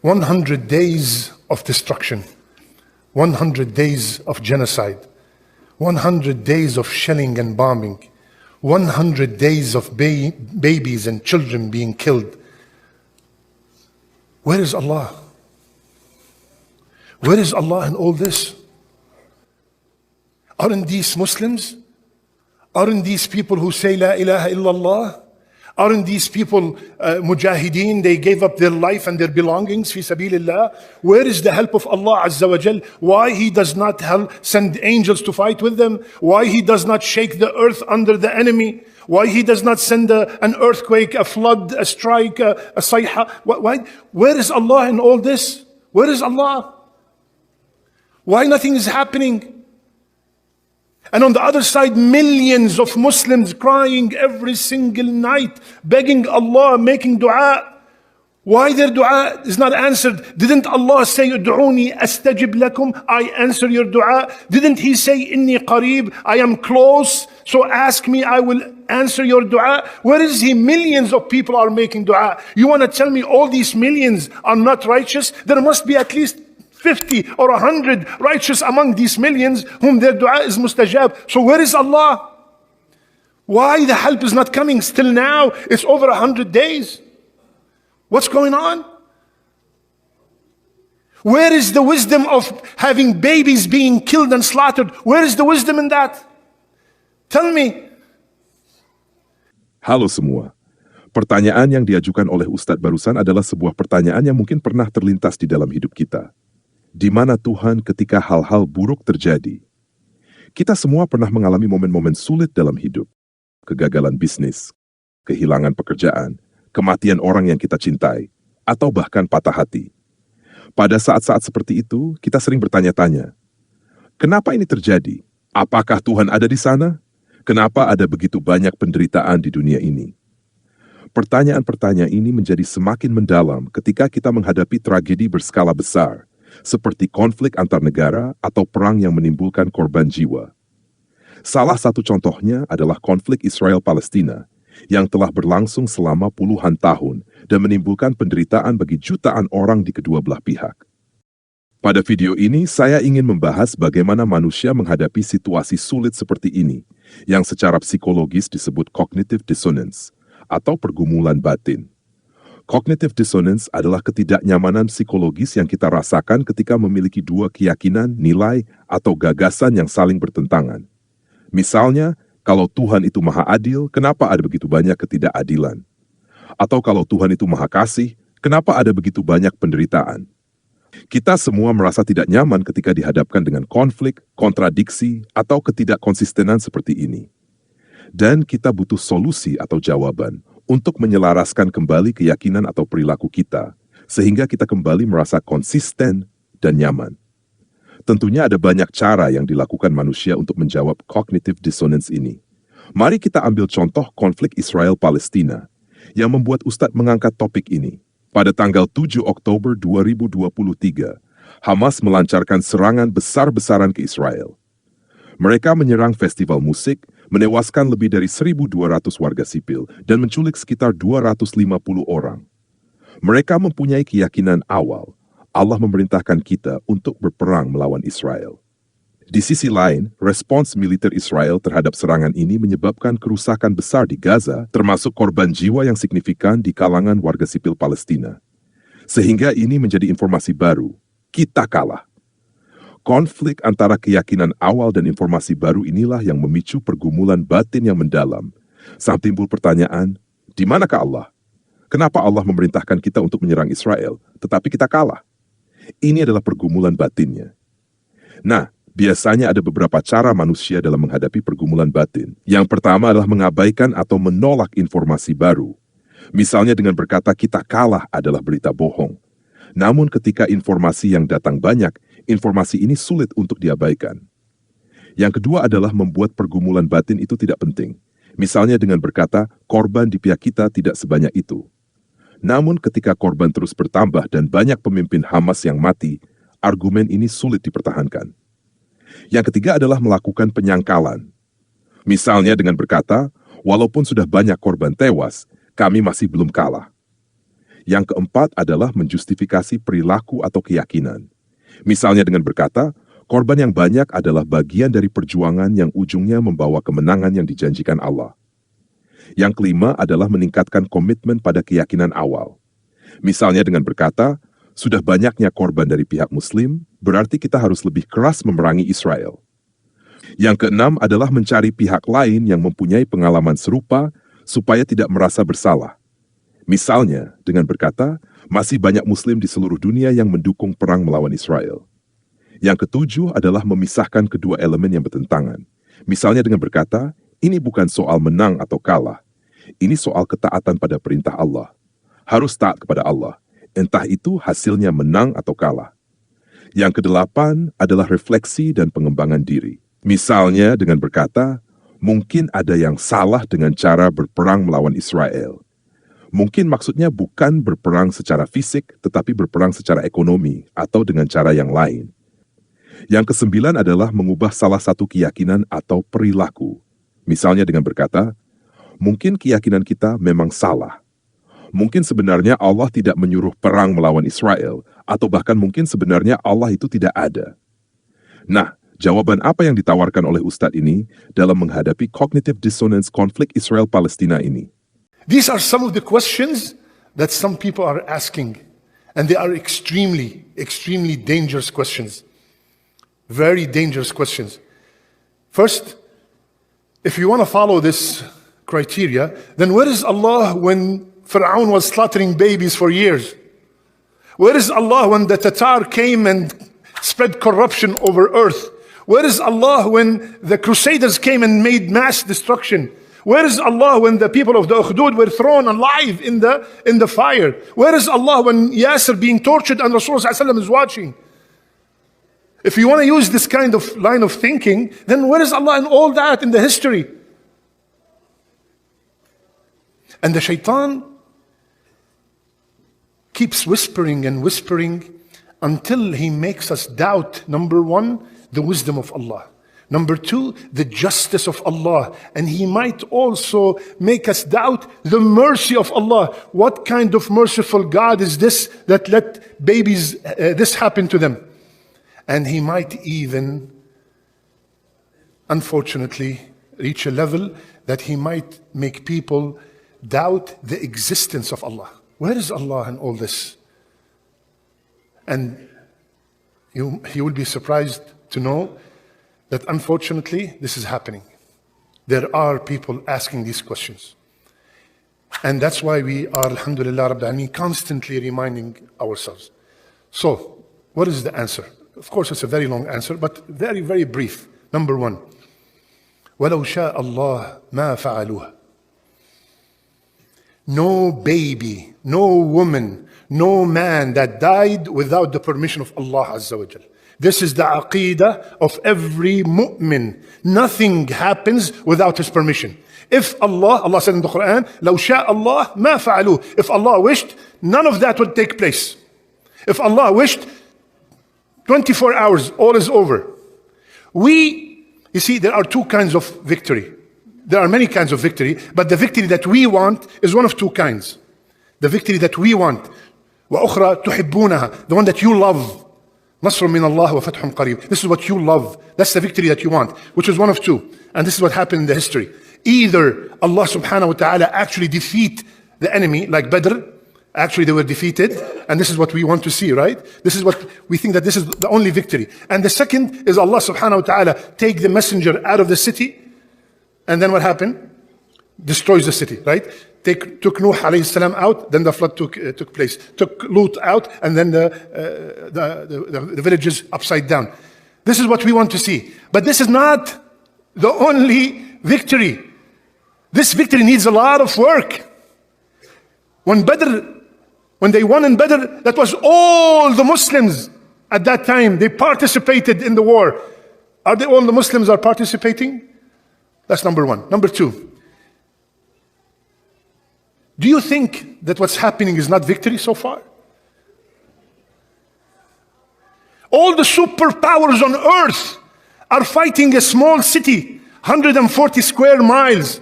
100 days of destruction, 100 days of genocide, 100 days of shelling and bombing, 100 days of babies and children being killed. Where is Allah? Where is Allah in all this? Aren't these Muslims? Aren't these people who say La ilaha illallah? Aren't these people mujahideen? They gave up their life and their belongings fi sabilillah. Where is the help of Allah Azza wa Jal? Why He does not send angels to fight with them? Why He does not shake the earth under the enemy? Why He does not send an earthquake, a flood, a strike, a sayha? Why? Where is Allah in all this? Where is Allah? Why nothing is happening? And on the other side, millions of Muslims crying every single night, begging Allah, making dua. Why their dua is not answered? Didn't Allah say, Ud'uni astajib lakum, I answer your dua? Didn't He say, Inni qareeb, I am close, so ask me, I will answer your dua? Where is He? Millions of people are making dua. You want to tell me all these millions are not righteous? There must be at least 50 or 100 righteous among these millions whom their dua is mustajab. So where is Allah? Why the help is not coming still now? It's over 100 days. What's going on? Where is the wisdom of having babies being killed and slaughtered? Where is the wisdom in that? Tell me. Halo semua. Pertanyaan yang diajukan oleh Ustadz barusan adalah sebuah pertanyaan yang mungkin pernah terlintas di dalam hidup kita. Di mana Tuhan ketika hal-hal buruk terjadi? Kita semua pernah mengalami momen-momen sulit dalam hidup. Kegagalan bisnis, kehilangan pekerjaan, kematian orang yang kita cintai, atau bahkan patah hati. Pada saat-saat seperti itu, kita sering bertanya-tanya, kenapa ini terjadi? Apakah Tuhan ada di sana? Kenapa ada begitu banyak penderitaan di dunia ini? Pertanyaan-pertanyaan ini menjadi semakin mendalam ketika kita menghadapi tragedi berskala besar, seperti konflik antar negara atau perang yang menimbulkan korban jiwa. Salah satu contohnya adalah konflik Israel-Palestina yang telah berlangsung selama puluhan tahun dan menimbulkan penderitaan bagi jutaan orang di kedua belah pihak. Pada video ini, saya ingin membahas bagaimana manusia menghadapi situasi sulit seperti ini, yang secara psikologis disebut cognitive dissonance, atau pergumulan batin. Cognitive dissonance adalah ketidaknyamanan psikologis yang kita rasakan ketika memiliki dua keyakinan, nilai, atau gagasan yang saling bertentangan. Misalnya, kalau Tuhan itu maha adil, kenapa ada begitu banyak ketidakadilan? Atau kalau Tuhan itu maha kasih, kenapa ada begitu banyak penderitaan? Kita semua merasa tidak nyaman ketika dihadapkan dengan konflik, kontradiksi, atau ketidakkonsistenan seperti ini. Dan kita butuh solusi atau jawaban untuk menyelaraskan kembali keyakinan atau perilaku kita, sehingga kita kembali merasa konsisten dan nyaman. Tentunya ada banyak cara yang dilakukan manusia untuk menjawab cognitive dissonance ini. Mari kita ambil contoh konflik Israel-Palestina, yang membuat Ustadz mengangkat topik ini. Pada tanggal 7 Oktober 2023, Hamas melancarkan serangan besar-besaran ke Israel. Mereka menyerang festival musik, menewaskan lebih dari 1.200 warga sipil dan menculik sekitar 250 orang. Mereka mempunyai keyakinan awal, Allah memerintahkan kita untuk berperang melawan Israel. Di sisi lain, respons militer Israel terhadap serangan ini menyebabkan kerusakan besar di Gaza, termasuk korban jiwa yang signifikan di kalangan warga sipil Palestina. Sehingga ini menjadi informasi baru, kita kalah. Konflik antara keyakinan awal dan informasi baru inilah yang memicu pergumulan batin yang mendalam. Saat timbul pertanyaan, di manakah Allah? Kenapa Allah memerintahkan kita untuk menyerang Israel, tetapi kita kalah? Ini adalah pergumulan batinnya. Nah, biasanya ada beberapa cara manusia dalam menghadapi pergumulan batin. Yang pertama adalah mengabaikan atau menolak informasi baru. Misalnya dengan berkata kita kalah adalah berita bohong. Namun ketika informasi yang datang banyak, informasi ini sulit untuk diabaikan. Yang kedua adalah membuat pergumulan batin itu tidak penting. Misalnya dengan berkata, korban di pihak kita tidak sebanyak itu. Namun ketika korban terus bertambah dan banyak pemimpin Hamas yang mati, argumen ini sulit dipertahankan. Yang ketiga adalah melakukan penyangkalan. Misalnya dengan berkata, walaupun sudah banyak korban tewas, kami masih belum kalah. Yang keempat adalah menjustifikasi perilaku atau keyakinan. Misalnya dengan berkata, korban yang banyak adalah bagian dari perjuangan yang ujungnya membawa kemenangan yang dijanjikan Allah. Yang kelima adalah meningkatkan komitmen pada keyakinan awal. Misalnya dengan berkata, sudah banyaknya korban dari pihak Muslim, berarti kita harus lebih keras memerangi Israel. Yang keenam adalah mencari pihak lain yang mempunyai pengalaman serupa supaya tidak merasa bersalah. Misalnya, dengan berkata, masih banyak Muslim di seluruh dunia yang mendukung perang melawan Israel. Yang ketujuh adalah memisahkan kedua elemen yang bertentangan. Misalnya dengan berkata, ini bukan soal menang atau kalah. Ini soal ketaatan pada perintah Allah. Harus taat kepada Allah. Entah itu hasilnya menang atau kalah. Yang kedelapan adalah refleksi dan pengembangan diri. Misalnya dengan berkata, mungkin ada yang salah dengan cara berperang melawan Israel. Mungkin maksudnya bukan berperang secara fisik, tetapi berperang secara ekonomi atau dengan cara yang lain. Yang kesembilan adalah mengubah salah satu keyakinan atau perilaku. Misalnya dengan berkata, mungkin keyakinan kita memang salah. Mungkin sebenarnya Allah tidak menyuruh perang melawan Israel, atau bahkan mungkin sebenarnya Allah itu tidak ada. Nah, jawaban apa yang ditawarkan oleh Ustadz ini dalam menghadapi cognitive dissonance konflik Israel-Palestina ini? These are some of the questions that some people are asking, and they are extremely, extremely dangerous questions. Very dangerous questions. First, if you want to follow this criteria, then where is Allah when Fir'aun was slaughtering babies for years? Where is Allah when the Tatar came and spread corruption over earth? Where is Allah when the Crusaders came and made mass destruction? Where is Allah when the people of the Ukhdud were thrown alive in the fire? Where is Allah when Yasser being tortured and Rasulullah ﷺ is watching? If you want to use this kind of line of thinking, then where is Allah in all that in the history? And the shaitan keeps whispering and whispering until he makes us doubt, number one, the wisdom of Allah. Number two, the justice of Allah. And he might also make us doubt the mercy of Allah. What kind of merciful God is this that let babies, this happen to them? And he might even, unfortunately, reach a level that he might make people doubt the existence of Allah. Where is Allah in all this? And you will be surprised to know that unfortunately this is happening. There are people asking these questions. And that's why we are, alhamdulillah, Rabbil Alameen, constantly reminding ourselves. So, what is the answer? Of course, it's a very long answer, but very, very brief. Number one, وَلَوْ شَاءَ اللَّهُ مَا فَعَلُوهَا. No baby, no woman, no man that died without the permission of Allah Azza wa Jal. This is the aqeedah of every mu'min. Nothing happens without his permission. If Allah said in the Quran, لَوْ شَاءَ اللَّهُ مَا فَعَلُوهُ. If Allah wished, none of that would take place. If Allah wished, 24 hours, all is over. You see, there are two kinds of victory. There are many kinds of victory, but the victory that we want is one of two kinds. The victory that we want, وَأُخْرَى تُحِبُّونَهَا, the one that you love. نصر من الله وفتح قريب. This is what you love. That's the victory that you want, which is one of two. And this is what happened in the history. Either Allah subhanahu wa ta'ala actually defeat the enemy, like Badr. Actually, they were defeated. And this is what we want to see, right? This is what we think that this is the only victory. And the second is Allah subhanahu wa ta'ala take the messenger out of the city. And then what happened? Destroys the city, right? Took Nuh alayhi salam out, then the flood took place. Took Lut out, and then the villages upside down. This is what we want to see. But this is not the only victory. This victory needs a lot of work. When they won in Badr, that was all the Muslims at that time. They participated in the war. Are they all the Muslims are participating? That's number one. Number two, do you think that what's happening is not victory so far? All the superpowers on earth are fighting a small city, 140 square miles,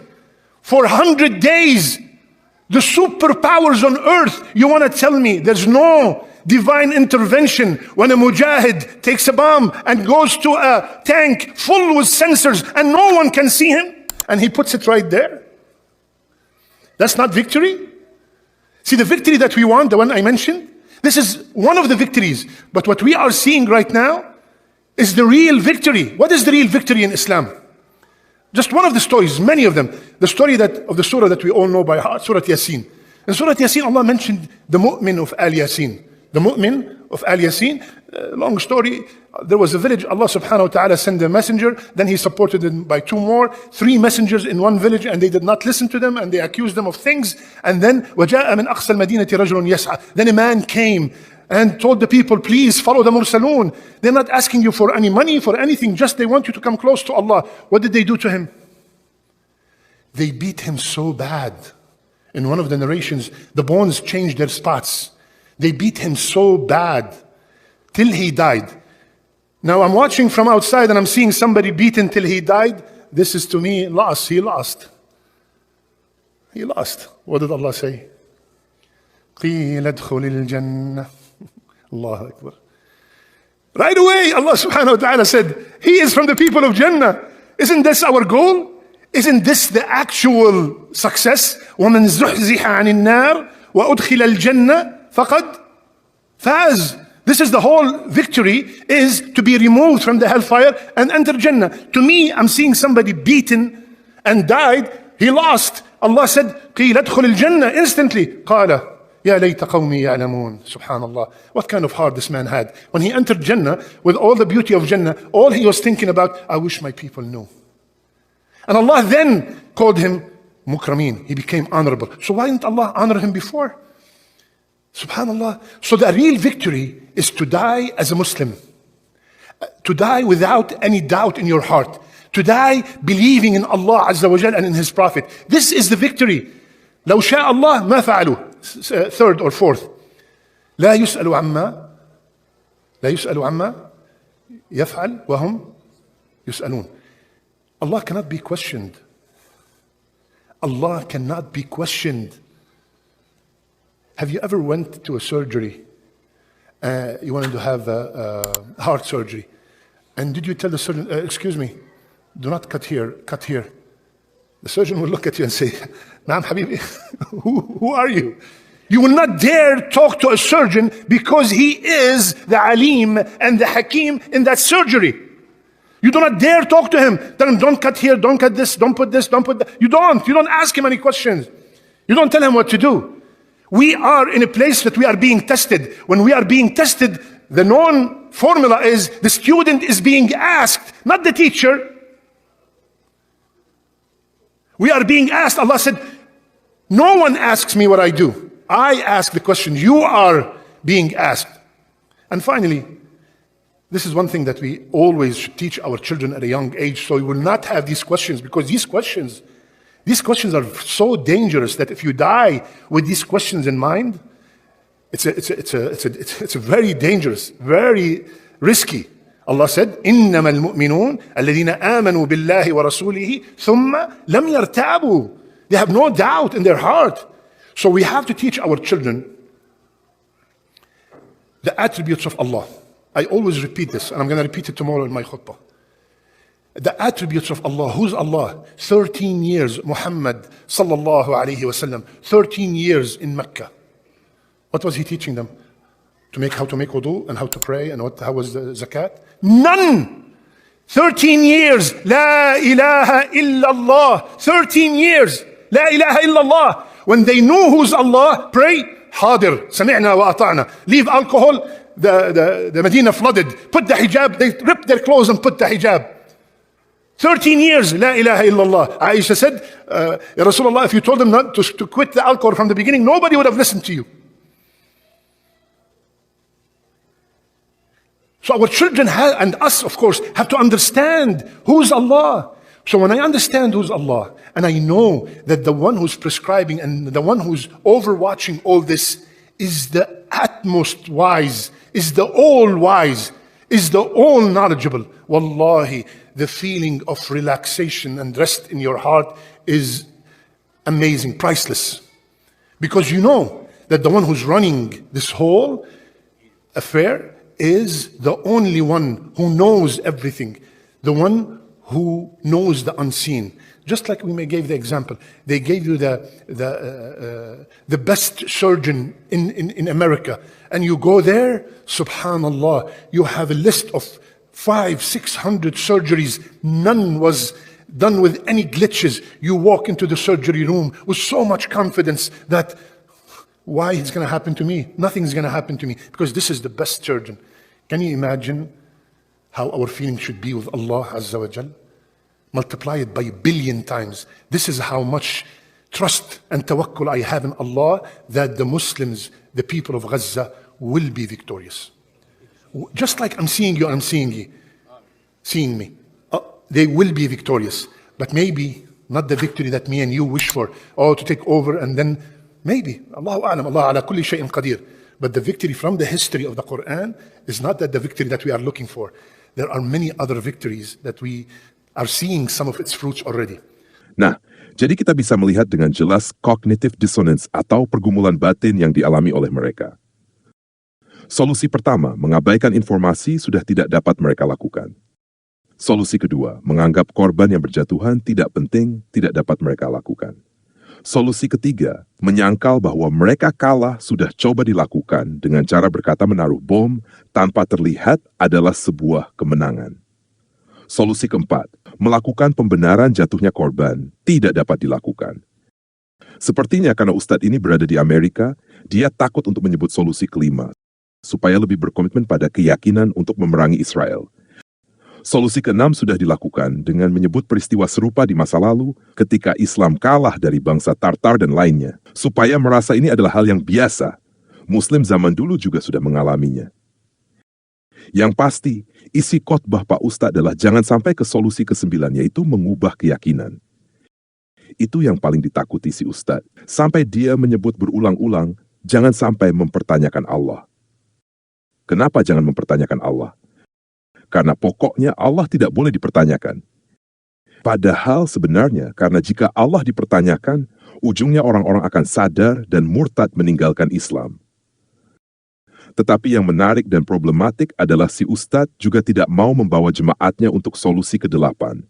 for 100 days. The superpowers on earth, you want to tell me there's no divine intervention when a mujahid takes a bomb and goes to a tank full with sensors and no one can see him and he puts it right there? That's not victory? See, the victory that we want, the one I mentioned, this is one of the victories. But what we are seeing right now is the real victory. What is the real victory in Islam? Just one of the stories, many of them. The story of the surah that we all know by heart, Surah Yasin. In Surah Yasin, Allah mentioned the mu'min of Al Yasin. The mu'min of Al Yasin, long story. There was a village, Allah subhanahu wa ta'ala sent a messenger, then he supported them by 2 more, 3 messengers in one village, and they did not listen to them, and they accused them of things. And then, وَجَاءَ مِنْ أَقْصَى الْمَدِينَةِ رَجُلٌ يَسْعَى. Then a man came and told the people, please follow the Mursalun. They're not asking you for any money, for anything, just they want you to come close to Allah. What did they do to him? They beat him so bad. In one of the narrations, the bones changed their spots. They beat him so bad till he died. Now I'm watching from outside and I'm seeing somebody beaten till he died. This is to me loss. He lost. He lost. What did Allah say? قِيلَ ادْخُلِ الْجَنَّةِ Allahu Akbar. Right away, Allah subhanahu wa ta'ala said, he is from the people of Jannah. Isn't this our goal? Isn't this the actual success? وَمَنْ زُحْزِحَ عَنِ النَّارِ وَأُدْخِلَ الْجَنَّةِ فَقَدْ فَازَ. This is the whole victory, is to be removed from the hellfire and enter Jannah. To me, I'm seeing somebody beaten and died. He lost. Allah said, قِيلَ ادْخُلِ الْجَنَّةِ Instantly. قَالَ يا ليت قومي يعلمون. Subhanallah. What kind of heart this man had. When he entered Jannah, with all the beauty of Jannah, all he was thinking about, I wish my people knew. And Allah then called him Mukrameen. He became honorable. So why didn't Allah honor him before? Subhanallah. So the real victory is to die as a Muslim. To die without any doubt in your heart. To die believing in Allah Azza wa Jal and in His Prophet. This is the victory. لو شاء الله ما فعلوا. Third or fourth. لا يسأل عما يفعل وهم يسألون. Allah cannot be questioned. Allah cannot be questioned. Have you ever went to a surgery? You wanted to have a heart surgery. And did you tell the surgeon, excuse me, do not cut here, cut here. The surgeon will look at you and say, Naam Habibi, who are you? You will not dare talk to a surgeon because he is the Alim and the Hakim in that surgery. You do not dare talk to him. Tell him, don't cut here, don't cut this, don't put this, don't put that. You don't ask him any questions. You don't tell him what to do. We are in a place that we are being tested. When we are being tested, the known formula is the student is being asked, not the teacher. We are being asked. Allah said, no one asks me what I do. I ask the question. You are being asked. And finally, this is one thing that we always should teach our children at a young age, so we will not have these questions, because these questions are so dangerous that if you die with these questions in mind, it's a very dangerous, very risky. Allah said, إِنَّمَا الْمُؤْمِنُونَ الَّذِينَ آمَنُوا بِاللَّهِ وَرَسُولِهِ ثُمَّ لَمْ يَرْتَابُوا. They have no doubt in their heart. So we have to teach our children the attributes of Allah. I always repeat this, and I'm going to repeat it tomorrow in my khutbah. The attributes of Allah. Who's Allah? 13 years, Muhammad sallallahu alayhi wasallam, 13 years in Mecca. What was he teaching them? How to make wudu and how to pray and how was the zakat? None! 13 years. La ilaha illallah. 13 years. La ilaha illallah. When they knew who's Allah, pray. Hadir. Sami'na wa ata'na. Leave alcohol. The Medina flooded. Put the hijab. They ripped their clothes and put the hijab. 13 years. La ilaha illallah. Aisha said, Ya Rasulullah, if you told them not to quit the alcohol from the beginning, nobody would have listened to you. So our children and us, of course, have to understand who's Allah. So when I understand who's Allah, and I know that the one who's prescribing and the one who's overwatching all this is the utmost wise, is the all wise, is the all knowledgeable, wallahi, the feeling of relaxation and rest in your heart is amazing, priceless. Because you know that the one who's running this whole affair is the only one who knows everything, the one who knows the unseen. Just like we may gave the example, they gave you the best surgeon in America, and you go there, subhanallah, you have a list of 500-600 surgeries, none was done with any glitches. You walk into the surgery room with so much confidence that why it's going to happen to me? Nothing's going to happen to me because this is the best surgeon. Can you imagine how our feeling should be with Allah Azza wa Jal? Multiply it by 1 billion times. This is how much trust and tawakkul I have in Allah that the Muslims, the people of Gaza, will be victorious. Just like I'm seeing you, I'm seeing you, seeing me. They will be victorious, but maybe not the victory that me and you wish for, or to take over and then maybe, Allahu A'lam, Allah ala kulli shay'in qadir. But the victory from the history of the Quran is not that the victory that we are looking for. There are many other victories that we are seeing some of its fruits already. Nah, jadi kita bisa melihat dengan jelas cognitive dissonance atau pergumulan batin yang dialami oleh mereka. Solusi pertama, mengabaikan informasi sudah tidak dapat mereka lakukan. Solusi kedua, menganggap korban yang berjatuhan tidak penting, tidak dapat mereka lakukan. Solusi ketiga, menyangkal bahwa mereka kalah sudah coba dilakukan dengan cara berkata menaruh bom tanpa terlihat adalah sebuah kemenangan. Solusi keempat, melakukan pembenaran jatuhnya korban tidak dapat dilakukan. Sepertinya karena Ustadz ini berada di Amerika, dia takut untuk menyebut solusi kelima, supaya lebih berkomitmen pada keyakinan untuk memerangi Israel. Solusi keenam sudah dilakukan dengan menyebut peristiwa serupa di masa lalu ketika Islam kalah dari bangsa Tartar dan lainnya, supaya merasa ini adalah hal yang biasa. Muslim zaman dulu juga sudah mengalaminya. Yang pasti, isi khotbah Pak Ustadz adalah jangan sampai ke solusi ke-9, yaitu mengubah keyakinan. Itu yang paling ditakuti si Ustadz, sampai dia menyebut berulang-ulang, jangan sampai mempertanyakan Allah. Kenapa jangan mempertanyakan Allah? Karena pokoknya Allah tidak boleh dipertanyakan. Padahal sebenarnya karena jika Allah dipertanyakan, ujungnya orang-orang akan sadar dan murtad meninggalkan Islam. Tetapi yang menarik dan problematik adalah si Ustadz juga tidak mau membawa jemaatnya untuk solusi ke-8.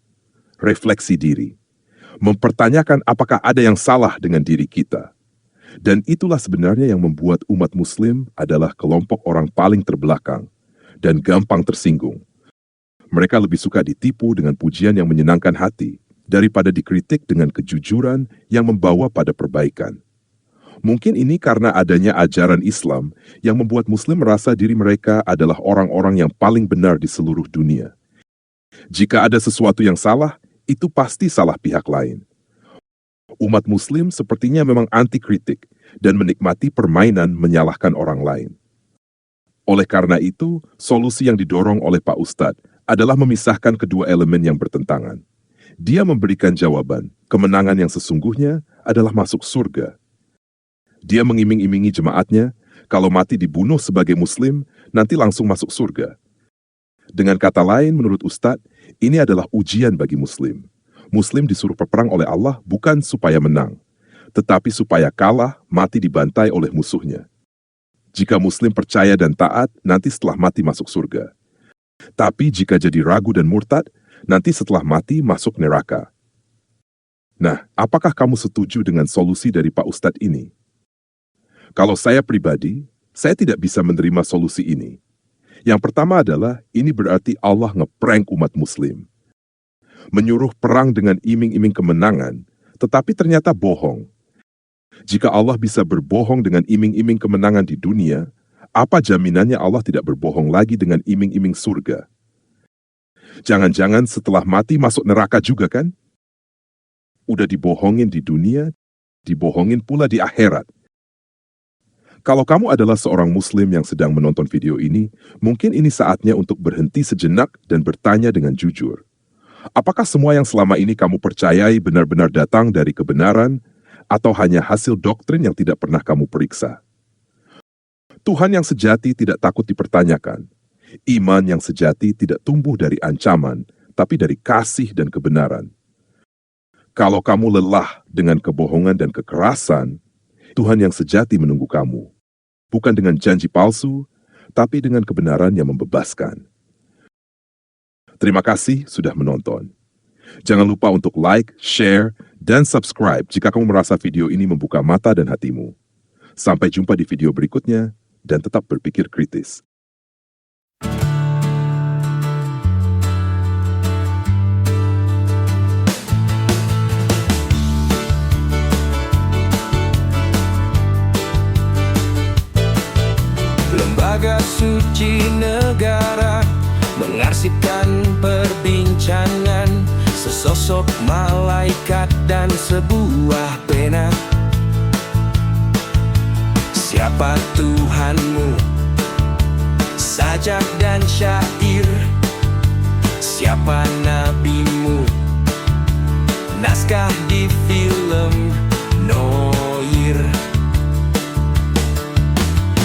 Refleksi diri. Mempertanyakan apakah ada yang salah dengan diri kita. Dan itulah sebenarnya yang membuat umat Muslim adalah kelompok orang paling terbelakang dan gampang tersinggung. Mereka lebih suka ditipu dengan pujian yang menyenangkan hati daripada dikritik dengan kejujuran yang membawa pada perbaikan. Mungkin ini karena adanya ajaran Islam yang membuat Muslim merasa diri mereka adalah orang-orang yang paling benar di seluruh dunia. Jika ada sesuatu yang salah, itu pasti salah pihak lain. Umat Muslim sepertinya memang anti kritik dan menikmati permainan menyalahkan orang lain. Oleh karena itu, solusi yang didorong oleh Pak Ustadz adalah memisahkan kedua elemen yang bertentangan. Dia memberikan jawaban, kemenangan yang sesungguhnya adalah masuk surga. Dia mengiming-imingi jemaatnya, kalau mati dibunuh sebagai Muslim, nanti langsung masuk surga. Dengan kata lain, menurut Ustadz, ini adalah ujian bagi Muslim. Muslim disuruh berperang oleh Allah bukan supaya menang, tetapi supaya kalah, mati dibantai oleh musuhnya. Jika Muslim percaya dan taat, nanti setelah mati masuk surga. Tapi jika jadi ragu dan murtad, nanti setelah mati masuk neraka. Nah, apakah kamu setuju dengan solusi dari Pak Ustadz ini? Kalau saya pribadi, saya tidak bisa menerima solusi ini. Yang pertama adalah, ini berarti Allah ngeprank umat Muslim. Menyuruh perang dengan iming-iming kemenangan, tetapi ternyata bohong. Jika Allah bisa berbohong dengan iming-iming kemenangan di dunia, apa jaminannya Allah tidak berbohong lagi dengan iming-iming surga? Jangan-jangan setelah mati masuk neraka juga kan? Udah dibohongin di dunia, dibohongin pula di akhirat. Kalau kamu adalah seorang Muslim yang sedang menonton video ini, mungkin ini saatnya untuk berhenti sejenak dan bertanya dengan jujur. Apakah semua yang selama ini kamu percayai benar-benar datang dari kebenaran, atau hanya hasil doktrin yang tidak pernah kamu periksa? Tuhan yang sejati tidak takut dipertanyakan. Iman yang sejati tidak tumbuh dari ancaman, tapi dari kasih dan kebenaran. Kalau kamu lelah dengan kebohongan dan kekerasan, Tuhan yang sejati menunggu kamu. Bukan dengan janji palsu, tapi dengan kebenaran yang membebaskan. Terima kasih sudah menonton. Jangan lupa untuk like, share, dan subscribe jika kamu merasa video ini membuka mata dan hatimu. Sampai jumpa di video berikutnya, dan tetap berpikir kritis. Lembaga suci negara mengarsipkan perbincangan sesosok malaikat dan sebuah pena. Siapa Tuhanmu? Sajak dan syair. Siapa nabimu? Naskah di film Noir.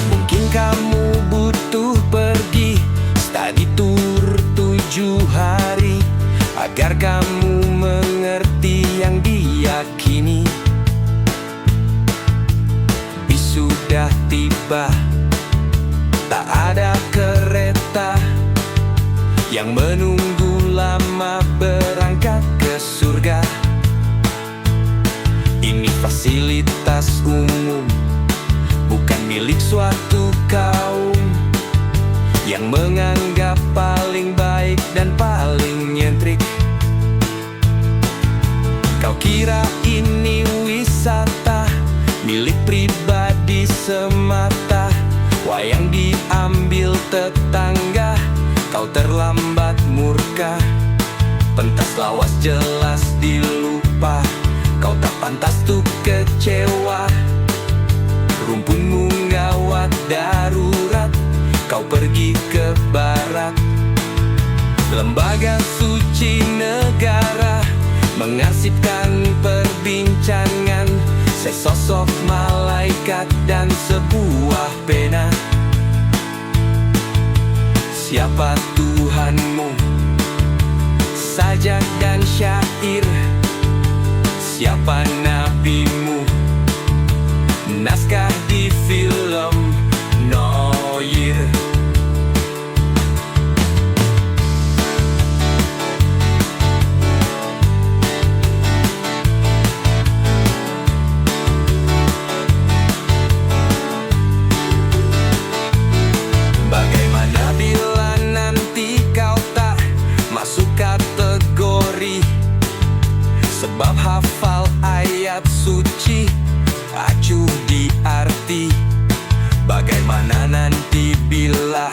Mungkin kamu butuh pergi study tour 7 hari agar kamu mengerti yang diyakini. Bis sudah tiba, tak ada kereta yang menunggu lama berangkat ke surga. Ini fasilitas umum, bukan milik suatu kaum yang menganggap paling baik dan paling nyentrik. Kau kira ini wisata milik pribadi semata, wayang diambil tetangga, kau terlambat murka. Pentas lawas jelas dilupa, kau tak pantas tuh kecewa. Rumpunmu gawat darurat, kau pergi ke barat. Lembaga suci negara mengarsipkan perbincangan sesosok malaikat dan sebuah pena. Siapa Tuhanmu? Sajak dan syair. Siapa nabimu? Naskah di film Noir. Bagaimana bila nanti kau tak masuk kategori, sebab hafal ayat suci acuh di arti? Bagaimana nanti bila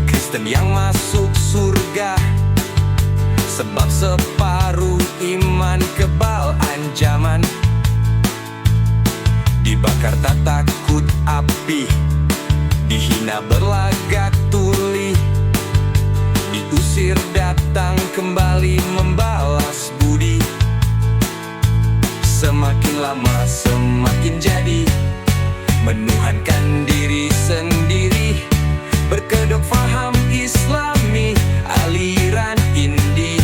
Kristen yang masuk surga, sebab separuh iman kebal ancaman? Dibakar tak takut api, dihina berlagak tuli, diusir datang kembali membalas budi. Semakin lama semakin jadi menuhankan diri sendiri, berkedok faham Islami, aliran Indi.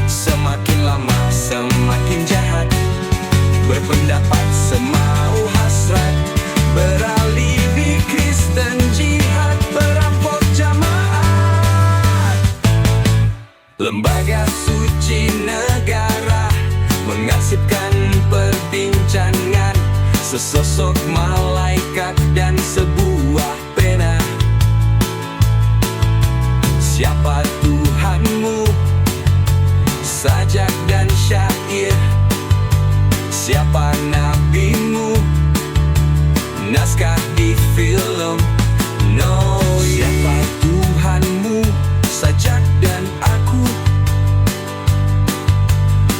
Semakin lama semakin jahat, berpendapat semau hasrat, beralih di Kristen jihad, berampok jamaat. Lembaga suci negara mengarsipkan perbincangan sesosok malaikat dan sebuah pena. Siapa Tuhanmu? Sajak dan syair. Siapa nabimu? Naskah di film Noir. Siapa Tuhanmu? Sajak dan aku.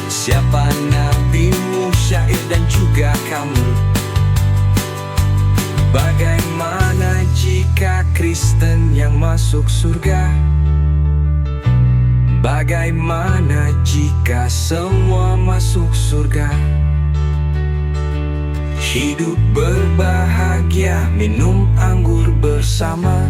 Siapa nabimu? Syair dan juga kamu. Bagaimana jika Kristen yang masuk surga? Bagaimana jika semua masuk surga? Hidup berbahagia, minum anggur bersama.